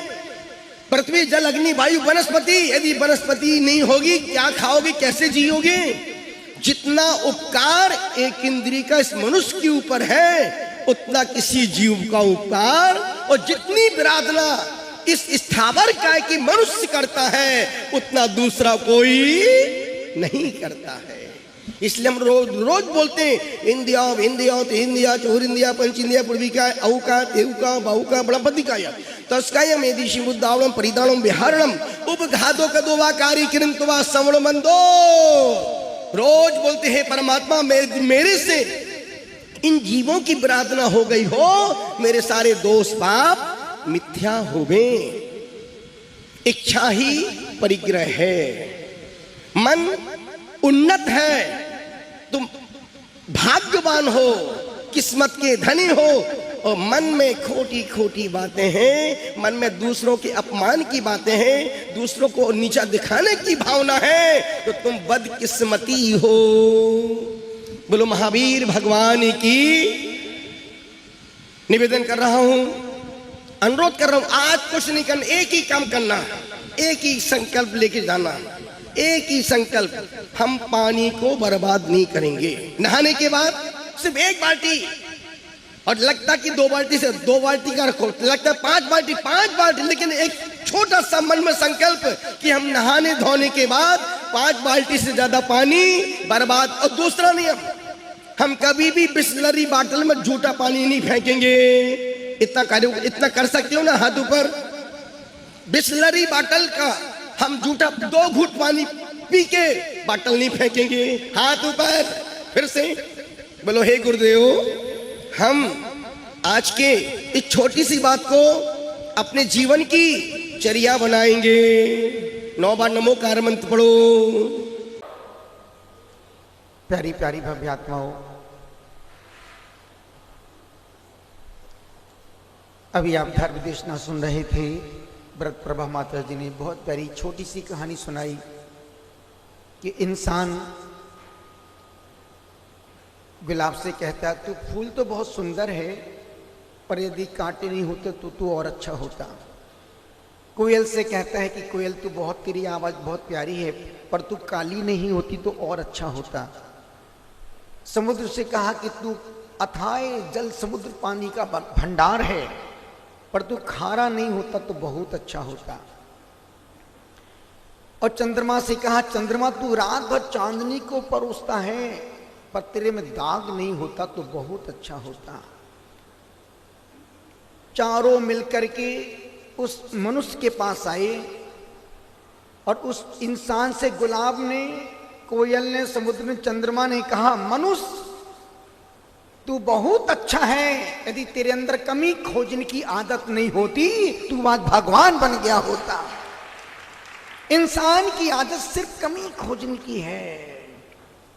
पृथ्वी जल अग्नि वायु वनस्पति, यदि वनस्पति नहीं होगी क्या खाओगे, कैसे जियोगे? जितना उपकार एक इंद्री का इस मनुष्य के ऊपर है, उतना किसी जीव का उपकार, और जितनी विराधना इस स्थावर काय की मनुष्य करता है, उतना दूसरा कोई नहीं करता है। इसलिए हम रोज बोलते हैं, इंदिया इंदिया तो इंदिया चौर इंदिया पंच इंदिया पूर्विका औका तेउका बाउका बड़पतिकाय तस्काय मेदिशी बुद्धावलम परिदानम विहारणम उपघातो कदोवाकारी किरंतवा श्रवण मंदो। रोज बोलते हैं, परमात्मा मेरे से इन जीवों की प्रार्थना हो गई हो, मेरे सारे दोष पाप मिथ्या हो गए। इच्छा ही परिग्रह है, मन उन्नत है, तुम भाग्यवान हो, किस्मत के धनी हो, और मन में खोटी खोटी बातें हैं, मन में दूसरों के अपमान की बातें हैं, दूसरों को नीचा दिखाने की भावना है, तो तुम बदकिस्मती हो। बोलो महावीर भगवान की। निवेदन कर रहा हूं, अनुरोध कर रहा हूं, आज कुछ नहीं करना, एक ही काम करना, एक ही संकल्प लेके जाना, एक ही संकल्प, हम पानी को बर्बाद नहीं करेंगे। नहाने के बाद सिर्फ 1 बाल्टी, और लगता कि 2 बाल्टी से 2 बाल्टी का रखो, लगता है 5 बाल्टी 5 बाल्टी, लेकिन एक छोटा सा मन में संकल्प कि हम नहाने धोने के बाद 5 बाल्टी से ज्यादा पानी बर्बाद। और दूसरा नियम, हम कभी भी बिस्लरी बाटल में झूठा पानी नहीं फेंकेंगे। इतना कर सकते हो ना हाथ ऊपर, बिस्लरी बाटल का हम झूठा 2 घूंट पानी पी के बाटल नहीं फेंकेंगे। हाथ ऊपर, फिर से बोलो, हे गुरुदेव, हम आज के इस छोटी सी बात को अपने जीवन की चर्या बनाएंगे। 9 बार नमोकार मंत्र पढ़ो। प्यारी प्यारी भव्य आत्माओं, अभी आप धर्म देशना सुन रहे थे। व्रत प्रभा माता जी ने बहुत प्यारी छोटी सी कहानी सुनाई कि इंसान गुलाब से कहता है, तू फूल तो बहुत सुंदर है, पर यदि कांटे नहीं होते तो तू और अच्छा होता। कोयल से कहता है कि कोयल तू बहुत, तेरी आवाज बहुत प्यारी है, पर तू काली नहीं होती तो और अच्छा होता। समुद्र से कहा कि तू अथाह जल समुद्र पानी का भंडार है, पर तू खारा नहीं होता तो बहुत अच्छा होता। और चंद्रमा से कहा, चंद्रमा तू रात भर चांदनी को परोसता है, पर तेरे में दाग नहीं होता तो बहुत अच्छा होता। चारों मिलकर के उस मनुष्य के पास आए और उस इंसान से गुलाब ने, कोयल ने, समुद्र ने, चंद्रमा ने कहा, मनुष्य तू बहुत अच्छा है, यदि तेरे अंदर कमी खोजने की आदत नहीं होती तू आज भगवान बन गया होता। इंसान की आदत सिर्फ कमी खोजने की है।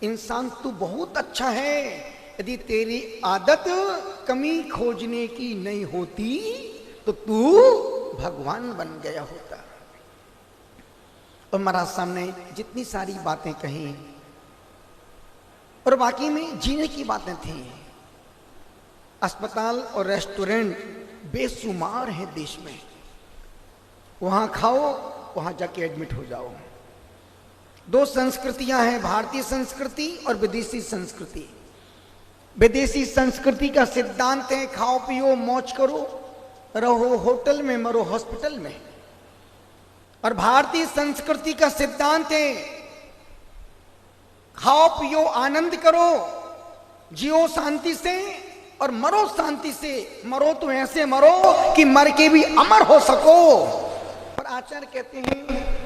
इंसान तू बहुत अच्छा है, यदि तेरी आदत कमी खोजने की नहीं होती तो तू भगवान बन गया होता। और महाराज सामने जितनी सारी बातें कही और बाकी में जीने की बातें थी। अस्पताल और रेस्टोरेंट बेशुमार हैं देश में, वहां खाओ, वहां जाके एडमिट हो जाओ। दो संस्कृतियां हैं, भारतीय संस्कृति और विदेशी संस्कृति। विदेशी संस्कृति का सिद्धांत है खाओ पियो मौज करो, रहो होटल में, मरो हॉस्पिटल में। और भारतीय संस्कृति का सिद्धांत है खाओ पियो आनंद करो, जियो शांति से और मरो शांति से। मरो तो ऐसे मरो कि मर के भी अमर हो सको। और आचार्य कहते हैं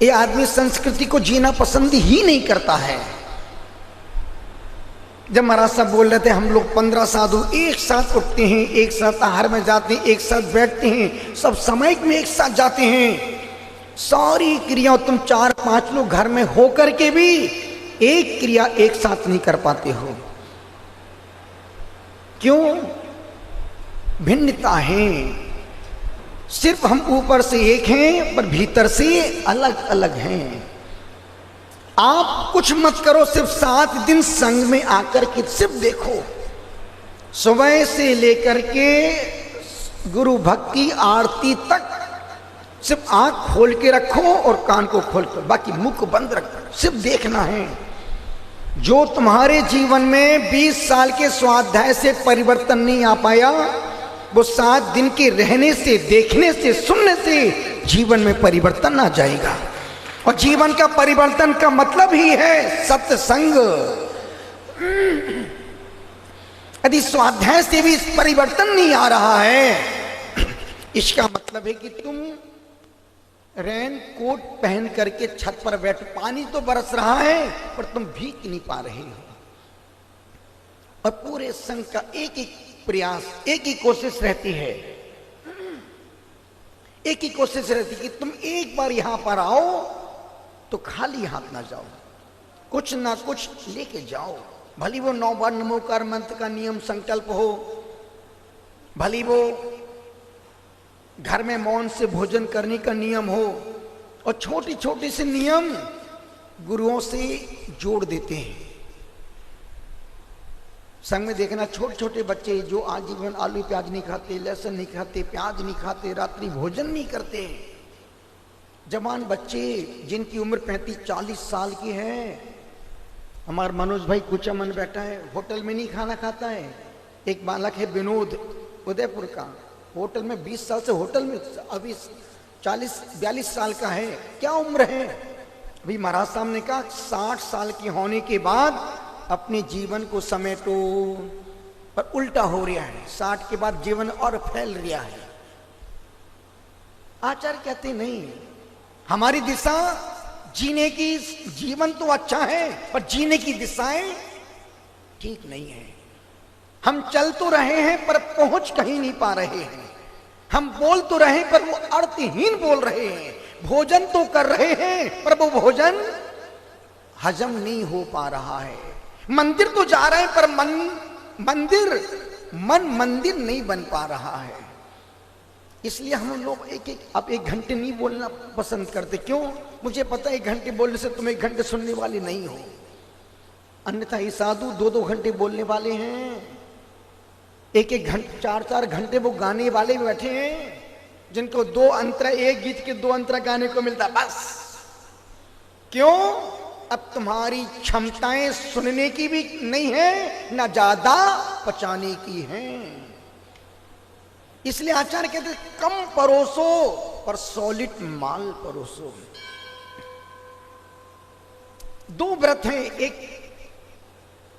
ये आदमी संस्कृति को जीना पसंद ही नहीं करता है। जब महाराज साहब बोल रहे थे हम लोग 15 साधु एक साथ उठते हैं, एक साथ आहार में जाते हैं, एक साथ बैठते हैं, सब सामयिक में एक साथ जाते हैं, सारी क्रिया तुम 4-5 लोग घर में होकर के भी एक क्रिया एक साथ नहीं कर पाते हो। क्यों? भिन्नता है। सिर्फ हम ऊपर से एक हैं पर भीतर से अलग अलग हैं। आप कुछ मत करो, सिर्फ 7 दिन संग में आकर के सिर्फ देखो, सुबह से लेकर के गुरु भक्ति आरती तक सिर्फ आंख खोल के रखो और कान को खोल कर, बाकी मुख बंद रखो, सिर्फ देखना है। जो तुम्हारे जीवन में 20 साल के स्वाध्याय से परिवर्तन नहीं आ पाया, वो 7 दिन के रहने से, देखने से, सुनने से जीवन में परिवर्तन आ जाएगा। और जीवन का परिवर्तन का मतलब ही है सत्संग। यदि स्वाध्याय से भी परिवर्तन नहीं आ रहा है, इसका मतलब है कि तुम रेन कोट पहन करके छत पर बैठो, पानी तो बरस रहा है पर तुम भीग नहीं पा रहे हो। और पूरे संघ का एक एक प्रयास, एक ही कोशिश रहती है, एक ही कोशिश रहती कि तुम एक बार यहां पर आओ तो खाली हाथ ना जाओ, कुछ ना कुछ लेके जाओ। भली वो 9 बार नमोकार मंत्र का नियम संकल्प हो, भली वो घर में मौन से भोजन करने का नियम हो, और छोटी छोटी से नियम गुरुओं से जोड़ देते हैं। संग में देखना छोटे छोटे बच्चे जो आजीवन आलू प्याज नहीं खाते, लहसुन नहीं खाते, प्याज नहीं खाते, रात्रि भोजन नहीं करते। जवान बच्चे जिनकी उम्र 35-40 साल की है। हमारा मनोज भाई कुचामन बैठा है, होटल में नहीं खाना खाता है। एक बालक है विनोद, उदयपुर का, होटल में 20 साल से होटल में, अभी 40-42 साल का है। क्या उम्र है? अभी महाराज साहब ने कहा 60 साल की होने के बाद अपने जीवन को समेटो, पर उल्टा हो रहा है। 60 के बाद जीवन और फैल रहा है। आचार्य कहते नहीं, हमारी दिशा जीने की, जीवन तो अच्छा है पर जीने की दिशाएं ठीक नहीं है। हम चल तो रहे हैं पर पहुंच कहीं नहीं पा रहे हैं। हम बोल तो रहे हैं पर वो अर्थहीन बोल रहे हैं। भोजन तो कर रहे हैं पर वो भोजन हजम नहीं हो पा रहा है। मंदिर तो जा रहे हैं पर मन मंदिर नहीं बन पा रहा है। इसलिए हम लोग अब 1 घंटे नहीं बोलना पसंद करते। क्यों? मुझे पता है 1 घंटे बोलने से तुम 1 घंटे सुनने वाले नहीं हो। अन्यथा ये साधु 2-2 घंटे बोलने वाले हैं। 1-1 घंटे, 4-4 घंटे वो गाने वाले बैठे हैं, जिनको 2 अंतरा, एक गीत के 2 अंतरा गाने को मिलता बस। क्यों? अब तुम्हारी क्षमताएं सुनने की भी नहीं है, ना ज्यादा पचाने की हैं। इसलिए आचार्य कहते कम परोसो पर सॉलिड माल परोसो। दो व्रत हैं, एक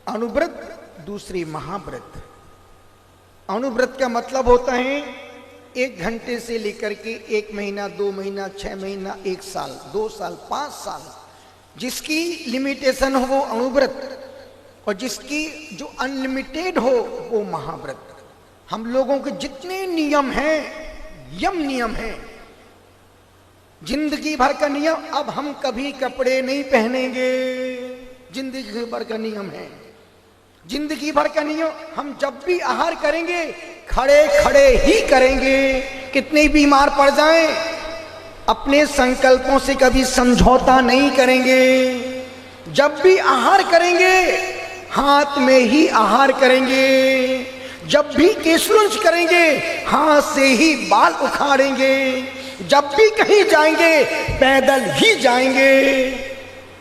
अनुव्रत, दूसरी महाव्रत। अनुव्रत का मतलब होता है 1 घंटे से लेकर के 1 महीना, 2 महीना, 6 महीना, 1 साल, 2 साल, 5 साल, जिसकी लिमिटेशन हो वो अनुव्रत, और जिसकी जो अनलिमिटेड हो वो महाव्रत। हम लोगों के जितने नियम हैं, यम नियम हैं, जिंदगी भर का नियम, अब हम कभी कपड़े नहीं पहनेंगे, जिंदगी भर का नियम है। जिंदगी भर का नियम, हम जब भी आहार करेंगे खड़े खड़े ही करेंगे, कितने बीमार पड़ जाएं, अपने संकल्पों से कभी समझौता नहीं करेंगे। जब भी आहार करेंगे हाथ में ही आहार करेंगे, जब भी केशरुंच करेंगे हाथ से ही बाल उखाड़ेंगे, जब भी कहीं जाएंगे पैदल ही जाएंगे।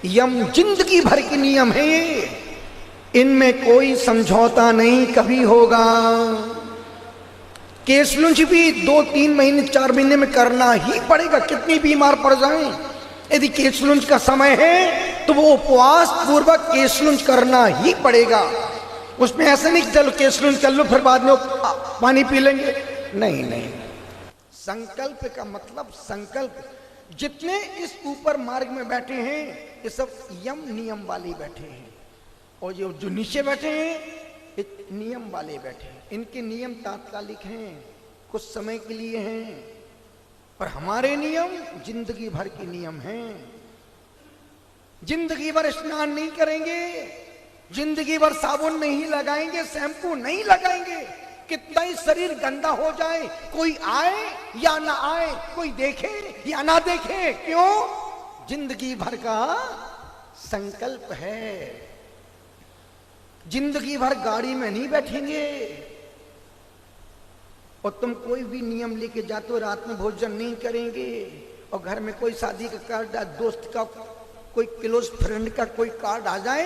यम जिंदगी भर के नियम है, इनमें कोई समझौता नहीं कभी होगा। केशलुंच भी 2-3 महीने 4 महीने में करना ही पड़ेगा, कितनी बीमार पड़ जाएं। यदि केशलुंच का समय है तो वो उपवास पूर्वक केशलुंच करना ही पड़ेगा। उसमें ऐसा नहीं चलो केशलुंच कर लो फिर बाद में पानी पी लेंगे, नहीं नहीं। संकल्प का मतलब संकल्प, जितने इस ऊपर मार्ग में बैठे हैं ये सब यम नियम वाले बैठे हैं, और जो नीचे बैठे हैं एक नियम वाले बैठे हैं। इनके नियम तात्कालिक हैं, कुछ समय के लिए हैं, और हमारे नियम जिंदगी भर के नियम हैं। जिंदगी भर स्नान नहीं करेंगे, जिंदगी भर साबुन नहीं लगाएंगे, शैम्पू नहीं लगाएंगे, कितना ही शरीर गंदा हो जाए, कोई आए या ना आए, कोई देखे या ना देखे, क्यों? जिंदगी भर का संकल्प है। जिंदगी भर गाड़ी में नहीं बैठेंगे, और तुम कोई भी नियम लेके जाते हो, रात में भोजन नहीं करेंगे, और घर में कोई शादी का कार्ड, दोस्त का, कोई क्लोज फ्रेंड का कोई कार्ड आ जाए,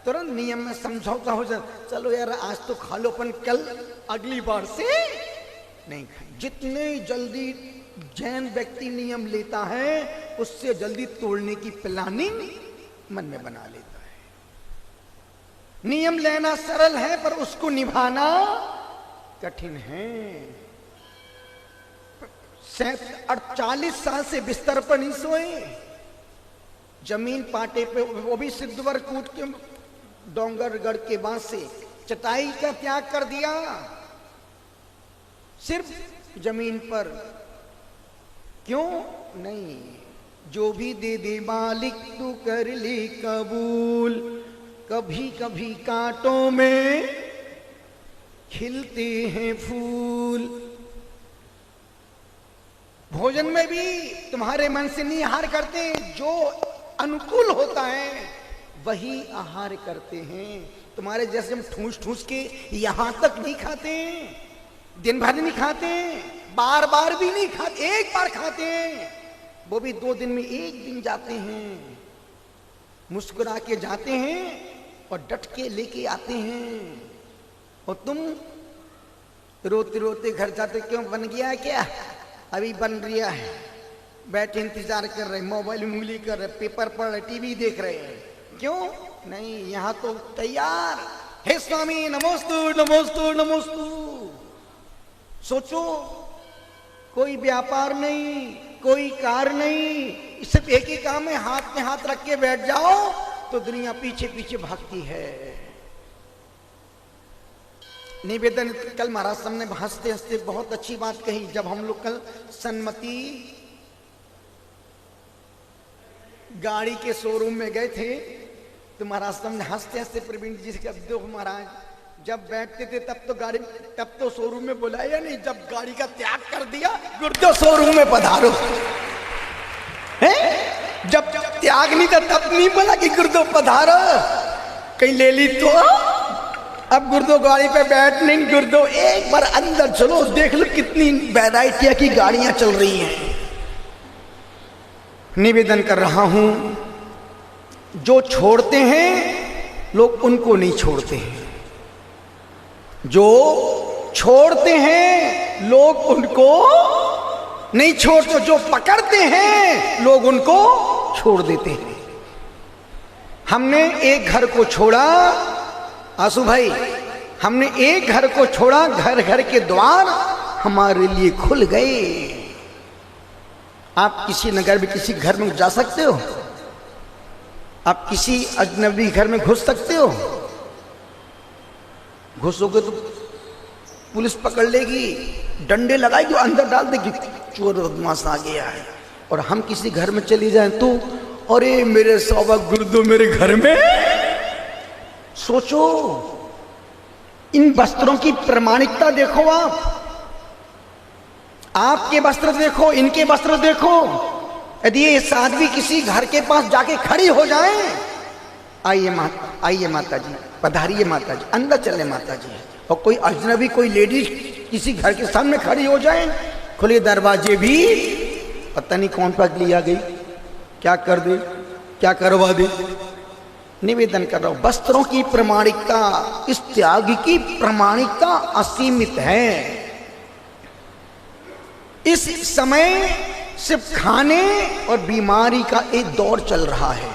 तुरंत नियम में समझौता हो जाए, चलो यार आज तो खा लो, अपन कल अगली बार से नहीं खाए। जितने जल्दी जैन व्यक्ति नियम लेता है उससे जल्दी तोड़ने की प्लानिंग मन में बना लेता है। नियम लेना सरल है पर उसको निभाना कठिन है। 48 साल से बिस्तर पर नहीं सोए, जमीन पाटे पे, वो भी सिद्धवर कूट के डोंगरगढ़ के बांस से, चटाई का त्याग कर दिया, सिर्फ जमीन पर। क्यों नहीं? जो भी दे दे मालिक तू कर ले कबूल, कभी कभी कांटों में खिलते हैं फूल। भोजन में भी तुम्हारे मन से नहीं आहार करते, जो अनुकूल होता है वही आहार करते हैं। तुम्हारे जैसे हम ठूस ठूस के यहां तक नहीं खाते, दिन भर नहीं खाते, बार बार भी नहीं खाते, एक बार खाते हैं, वो भी 2 दिन में 1 दिन जाते हैं, मुस्कुरा के जाते हैं और डट के लेके आते हैं। और तुम रोते रोते घर जाते, क्यों बन गया क्या? अभी बन रहा है, बैठे इंतजार कर रहे, मोबाइल में उंगली कर रहे, पेपर पढ़ रहे, टीवी देख रहे हैं, क्यों नहीं? यहां तो तैयार। हे स्वामी नमोस्तु नमोस्तु नमोस्तु। सोचो, कोई व्यापार नहीं, कोई कार नहीं, सिर्फ एक ही काम है, हाथ में हाथ रख के बैठ जाओ तो दुनिया पीछे पीछे भागती है। निवेदन कल महाराज साहब ने हंसते हंसते बहुत अच्छी बात कही। जब हम लोग कल सन्मति गाड़ी के शोरूम में गए थे तो महाराज साहब ने हंसते हंसते प्रवीण जी से कहा, देखो महाराज, जब बैठते थे तब तो शोरूम में बुलाया नहीं, जब गाड़ी का त्याग कर दिया गुरुदेव शोरूम में पधारो। हैं? जब त्याग नहीं था तब नहीं बोला कि गुरुदेव पधारो, कहीं ले ली तो अब गुरुदेव गाड़ी पे बैठ नहीं, गुरुदेव एक बार अंदर चलो, देख लो कितनी वैरायटियां की गाड़ियां चल रही हैं। निवेदन कर रहा हूं, जो छोड़ते हैं लोग उनको नहीं छोड़ते हैं, जो छोड़ते हैं लोग उनको नहीं छोड़ते, जो पकड़ते हैं लोग उनको छोड़ देते हैं। हमने एक घर को छोड़ा, आंसू भाई, हमने एक घर को छोड़ा, घर घर के द्वार हमारे लिए खुल गए। आप किसी नगर में किसी घर में जा सकते हो? आप किसी अजनबी घर में घुस सकते हो? घुसोगे तो पुलिस पकड़ लेगी, डंडे लगाएगी, अंदर डाल देगी, चोर बदमाश आ गया है। और हम किसी घर में चली जाएं तो अरे मेरे सौभाग गुरुदो मेरे घर में। सोचो, इन वस्त्रों की प्रामाणिकता देखो, आपके वस्त्र देखो, इनके वस्त्र देखो। यदि ये साध्वी किसी घर के पास जाके खड़ी हो जाए, आइए माता जी, पधारिए माता जी, अंदर चले माता जी। और कोई अजनबी कोई लेडीज किसी घर के सामने खड़ी हो जाए, खुले दरवाजे भी, पता नहीं कौन पकड़ लिया गई, क्या कर दे, क्या करवा दे। निवेदन कर रहा हूं, वस्त्रों की प्रामाणिकता, इस त्याग की प्रामाणिकता असीमित है। इस समय सिर्फ खाने और बीमारी का एक दौर चल रहा है।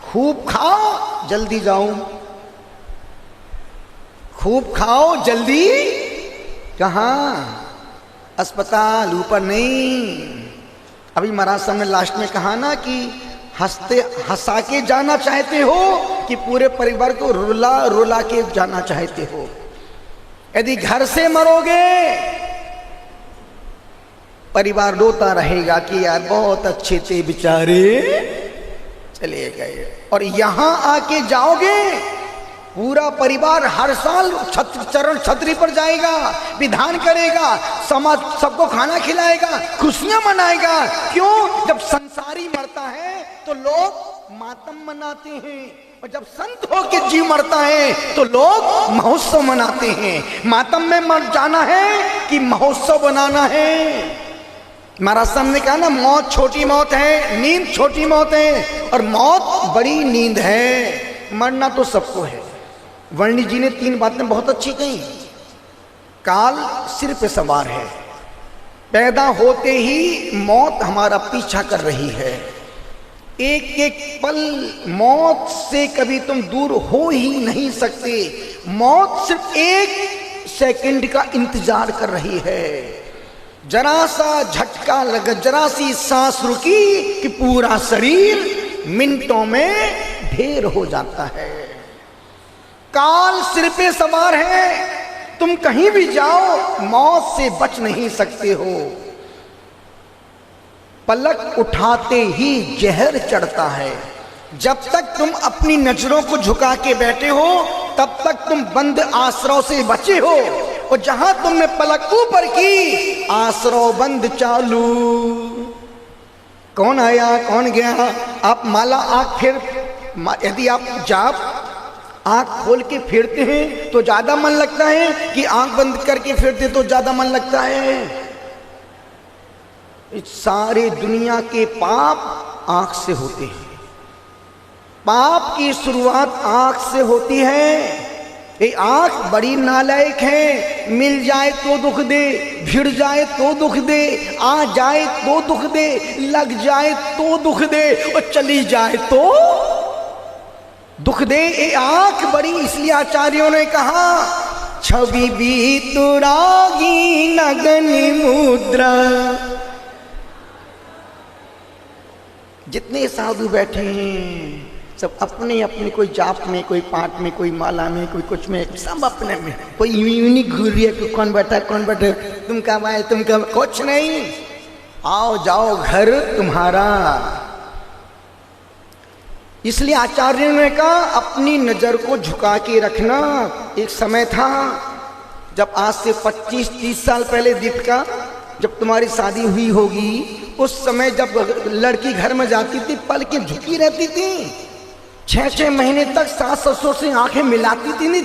खूब खाओ जल्दी जाओ, खूब खाओ जल्दी कहाँ? अस्पताल, ऊपर नहीं। अभी महाराज साहब ने लास्ट में कहा ना कि हंसा के जाना चाहते हो कि पूरे परिवार को रुला रुला के जाना चाहते हो? यदि घर से मरोगे, परिवार रोता रहेगा कि यार बहुत अच्छे थे बेचारे, चले गए। और यहां आके जाओगे, पूरा परिवार हर साल चरण छतरी पर जाएगा, विधान करेगा, समाज सबको खाना खिलाएगा, खुशियां मनाएगा। क्यों? जब संसारी मरता है तो लोग मातम मनाते हैं, और जब संत होके जीव मरता है तो लोग महोत्सव मनाते हैं। मातम में मर जाना है कि महोत्सव बनाना है? महाराज साहब ने कहा ना, मौत छोटी मौत है, नींद छोटी मौत है, और मौत बड़ी नींद है। मरना तो सबको है। वर्णी जी ने 3 बातें बहुत अच्छी कही। काल सिर पे सवार है, पैदा होते ही मौत हमारा पीछा कर रही है। एक एक पल मौत से कभी तुम दूर हो ही नहीं सकते। मौत सिर्फ 1 सेकंड का इंतजार कर रही है। जरा सा झटका लगा, जरा सी सांस रुकी कि पूरा शरीर मिनटों में ढेर हो जाता है। काल सिर पे सवार है, तुम कहीं भी जाओ मौत से बच नहीं सकते हो। पलक उठाते ही जहर चढ़ता है। जब तक तुम अपनी नजरों को झुका के बैठे हो, तब तक तुम बंद आश्रव से बचे हो, और जहां तुमने पलक ऊपर की, आश्रव बंद चालू। कौन आया कौन गया? आप माला आंख फिर, यदि आप जाप आंख खोल के फिरते हैं तो ज्यादा मन लगता है कि आंख बंद करके फिरते तो ज्यादा मन लगता है? इस सारे दुनिया के पाप आंख से होते हैं। पाप की शुरुआत आंख से होती है। ये आंख बड़ी नालायक है। मिल जाए तो दुख दे, भिड़ जाए तो दुख दे, आ जाए तो दुख दे, लग जाए तो दुख दे, और चली जाए तो दुख दे। ये आंख बड़ी, इसलिए आचार्यों ने कहा, छवि भी तुरागी नगनी मुद्रा। जितने साधु बैठे हैं सब अपने अपने, कोई जाप में, कोई पाठ में, कोई माला में, कोई कुछ में, सब अपने में। कोई यूं नहीं घूर रही है कि कौन बैठा कौन बैठे, तुम कब आए तुम कब, कुछ नहीं। आओ जाओ घर तुम्हारा। इसलिए आचार्य ने कहा अपनी नजर को झुका के रखना। एक समय था जब आज से 25-30 साल पहले दीपिका, जब तुम्हारी शादी हुई होगी, उस समय जब लड़की घर में जाती थी पलकें झुकी रहती थी। 6-6 महीने तक सास ससुर से आंखें मिलाती थी नहीं,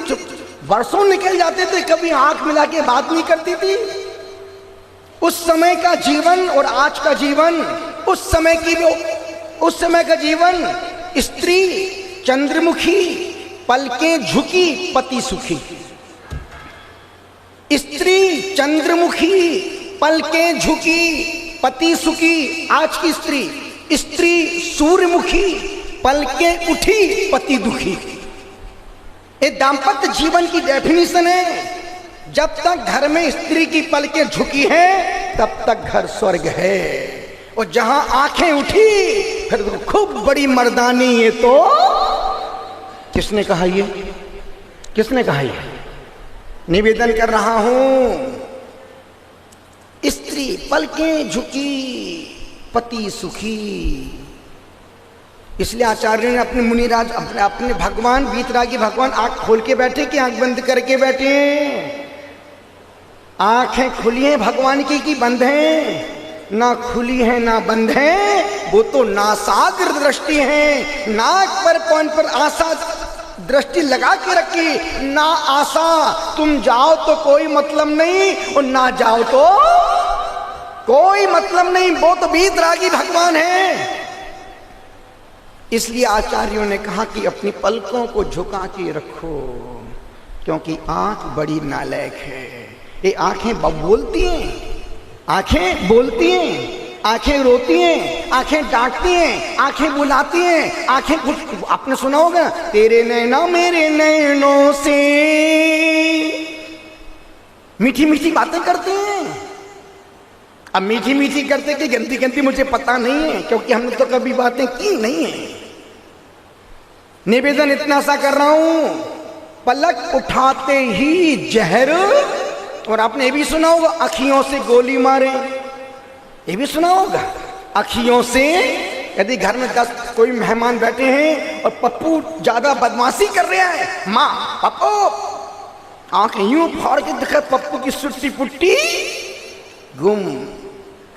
वर्षों निकल जाते थे, कभी आंख मिला के बात नहीं करती थी। उस समय का जीवन और आज का जीवन, उस समय का जीवन, स्त्री चंद्रमुखी, पलकें झुकी, पति सुखी। स्त्री चंद्रमुखी, पलकें झुकी, पति सुखी। आज की स्त्री सूर्यमुखी, पलकें उठी पति दुखी। ये दाम्पत्य जीवन की डेफिनेशन है। जब तक घर में स्त्री की पलकें झुकी हैं तब तक घर स्वर्ग है, और जहां आंखें उठी फिर तो खूब बड़ी मर्दानी। ये तो किसने कहा? ये किसने कहा? ये निवेदन कर रहा हूं, स्त्री पलकें झुकी पति सुखी। इसलिए आचार्य ने अपने मुनिराज अपने भगवान वीतरागी भगवान आंख खोल के बैठे कि आंख बंद करके बैठे हैं? आंखें खुली हैं भगवान की बंद हैं? ना खुली है ना बंद है, वो तो नासाग्र दृष्टि है। नाक पर कान पर आशा दृष्टि लगा के रखी, ना आशा। तुम जाओ तो कोई मतलब नहीं और ना जाओ तो कोई मतलब नहीं। वो तो वीतरागी भगवान है। इसलिए आचार्यों ने कहा कि अपनी पलकों को झुका के रखो, क्योंकि आंख बड़ी नालायक है। ये आंखें बोलती हैं, आंखें बोलती हैं, आंखें रोती हैं, आंखें डांटती हैं, आंखें बुलाती हैं, आंखें कुछ आपने सुना होगा, तेरे नैना मेरे नैनों से मीठी मीठी बातें करती हैं। अब मीठी मीठी करते कि गंदी गंदी मुझे पता नहीं है, क्योंकि हमने तो कभी बातें की नहीं है। निवेदन इतना सा कर रहा हूं, पलक उठाते ही जहर। और आपने ये भी सुना होगा, अखियों से गोली मारे। ये भी सुना होगा, अखियों से। यदि घर में 10 कोई मेहमान बैठे हैं और पप्पू ज्यादा बदमाशी कर रहा है, माँ पप्पू आंखें यूं फाड़ के दिखा, पप्पू की सुट्टी पुट्टी गुम।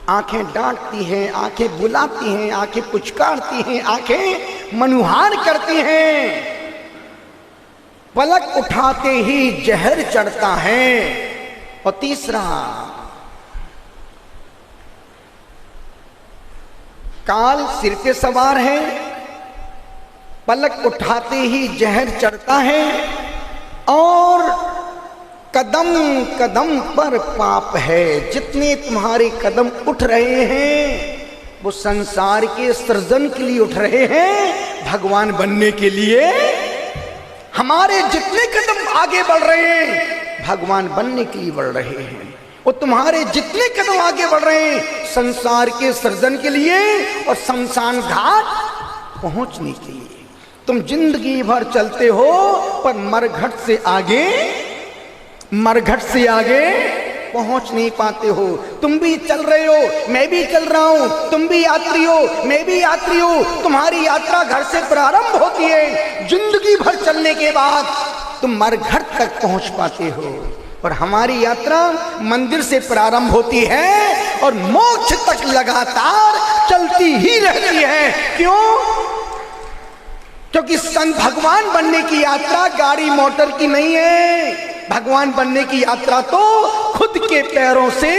आंखें डांटती हैं, आंखें बुलाती हैं, आंखें पुचकारती हैं, आंखें मनुहार करती हैं। पलक उठाते ही जहर चढ़ता है। और तीसरा, काल सिर पे सवार है, पलक उठाते ही जहर चढ़ता है, और कदम कदम पर पाप है। जितने तुम्हारे कदम उठ रहे हैं वो संसार के सृजन के लिए उठ रहे हैं, भगवान बनने के लिए। हमारे जितने कदम आगे बढ़ रहे हैं भगवान बनने के लिए बढ़ रहे हैं, और तुम्हारे जितने कदम आगे बढ़ रहे हैं संसार के सृजन के लिए और शमशान घाट पहुंचने के लिए। तुम जिंदगी भर चलते हो पर मरघट से आगे पहुंच नहीं पाते हो। तुम भी चल रहे हो, मैं भी चल रहा हूं, तुम भी यात्री हो, मैं भी यात्री हूं। तुम्हारी यात्रा घर से प्रारंभ होती है, जिंदगी भर चलने के बाद तुम मरघट तक पहुंच पाते हो, और हमारी यात्रा मंदिर से प्रारंभ होती है और मोक्ष तक लगातार चलती ही रहती है। क्यों? क्योंकि संत भगवान बनने की यात्रा गाड़ी मोटर की नहीं है। भगवान बनने की यात्रा तो खुद के पैरों से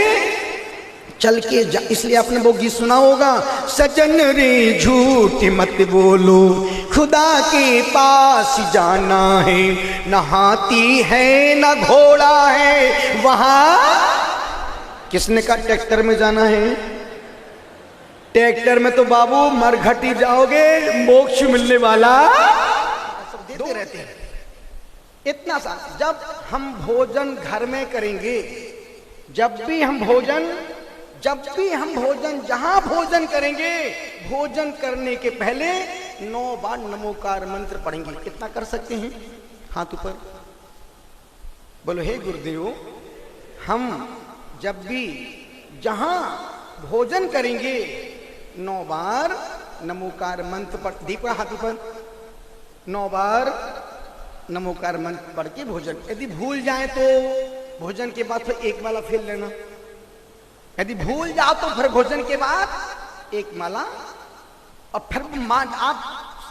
चल के इसलिए आपने वो गीत सुना होगा, सजन रे झूठ मत बोलो, खुदा के पास जाना है, न हाथी है न घोड़ा है वहां। किसने कहा ट्रैक्टर में जाना है? ट्रैक्टर में तो बाबू मरघट ही जाओगे, मोक्ष मिलने वाला सब देते रहते हैं। इतना सा, जब हम भोजन घर में करेंगे, जब भी हम भोजन जहां भोजन करेंगे, भोजन करने के पहले 9 बार नमोकार मंत्र पढ़ेंगे। कितना कर सकते हैं? हाथ ऊपर बोलो, हे गुरुदेव, हम जब भी जहां भोजन करेंगे 9 बार नमोकार मंत्र पढ़। दीपा हाथ ऊपर। 9 बार नमोकार मंत्र पढ़ के भोजन। यदि भूल जाए तो भोजन के बाद फिर एक माला फेर लेना। यदि भूल जाओ तो फिर भोजन के बाद एक माला, और फिर आप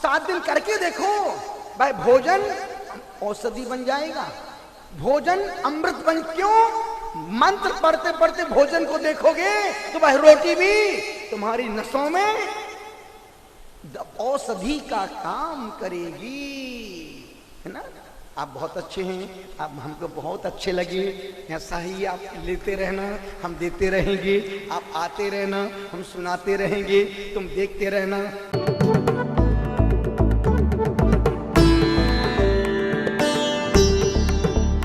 7 दिन करके देखो भाई, भोजन औषधि बन जाएगा, भोजन अमृत बन। क्यों? मंत्र पढ़ते पढ़ते भोजन को देखोगे तो भाई रोटी भी तुम्हारी नसों में औषधि का काम करेगी, है ना। आप बहुत अच्छे हैं, आप हमको बहुत अच्छे लगे। ऐसा ही आप लेते रहना, हम देते रहेंगे। आप आते रहना, हम सुनाते रहेंगे, तुम देखते रहना।